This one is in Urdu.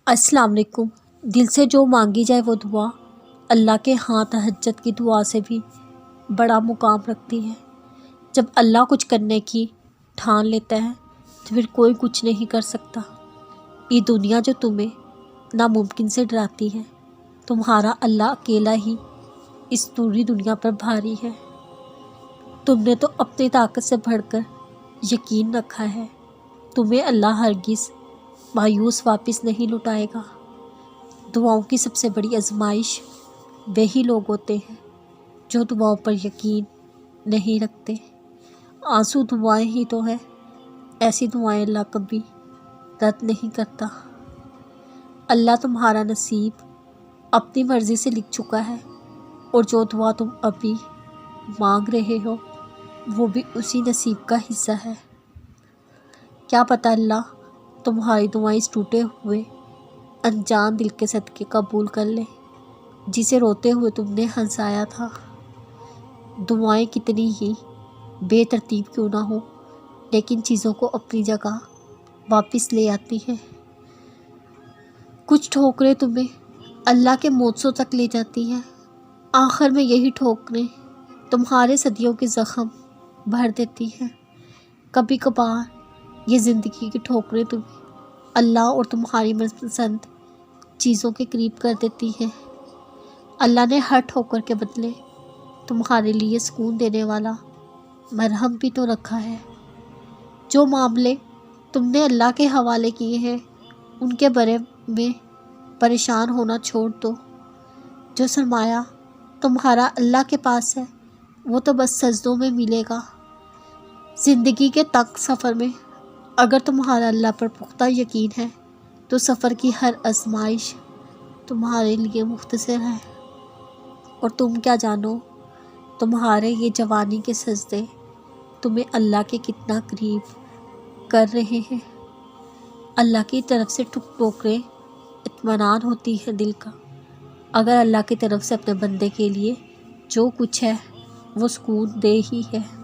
السلام علیکم۔ دل سے جو مانگی جائے وہ دعا اللہ کے ہاں تہجد کی دعا سے بھی بڑا مقام رکھتی ہے۔ جب اللہ کچھ کرنے کی ٹھان لیتا ہے تو پھر کوئی کچھ نہیں کر سکتا۔ یہ دنیا جو تمہیں ناممکن سے ڈراتی ہے، تمہارا اللہ اکیلا ہی اس پوری دنیا پر بھاری ہے۔ تم نے تو اپنی طاقت سے بڑھ کر یقین رکھا ہے، تمہیں اللہ ہرگز مایوس واپس نہیں لوٹائے گا۔ دعاؤں کی سب سے بڑی آزمائش وہی لوگ ہوتے ہیں جو دعاؤں پر یقین نہیں رکھتے۔ آنسو دعائیں ہی تو ہے، ایسی دعائیں اللہ کبھی رد نہیں کرتا۔ اللہ تمہارا نصیب اپنی مرضی سے لکھ چکا ہے، اور جو دعا تم ابھی مانگ رہے ہو وہ بھی اسی نصیب کا حصہ ہے۔ کیا پتہ اللہ تمہاری دعائیں اس ٹوٹے ہوئے انجان دل کے صدقے قبول کر لے جسے روتے ہوئے تم نے ہنسایا تھا۔ دعائیں کتنی ہی بے ترتیب کیوں نہ ہو، لیکن چیزوں کو اپنی جگہ واپس لے آتی ہیں۔ کچھ ٹھوکریں تمہیں اللہ کے موضوع تک لے جاتی ہیں، آخر میں یہی ٹھوکریں تمہارے صدیوں کے زخم بھر دیتی ہیں۔ کبھی کبھار یہ زندگی کی ٹھوکریں تمہیں اللہ اور تمہاری پسند چیزوں کے قریب کر دیتی ہیں۔ اللہ نے ہر ٹھوکر کے بدلے تمہارے لیے سکون دینے والا مرہم بھی تو رکھا ہے۔ جو معاملے تم نے اللہ کے حوالے کیے ہیں ان کے بارے میں پریشان ہونا چھوڑ دو۔ جو سرمایہ تمہارا اللہ کے پاس ہے وہ تو بس سجدوں میں ملے گا۔ زندگی کے تنگ سفر میں اگر تمہارا اللہ پر پختہ یقین ہے تو سفر کی ہر آزمائش تمہارے لیے مختصر ہے۔ اور تم کیا جانو تمہارے یہ جوانی کے سجدے تمہیں اللہ کے کتنا قریب کر رہے ہیں۔ اللہ کی طرف سے ٹھوکریں اطمینان ہوتی ہے دل کا، اگر اللہ کی طرف سے اپنے بندے کے لیے جو کچھ ہے وہ سکون دہ ہی ہے۔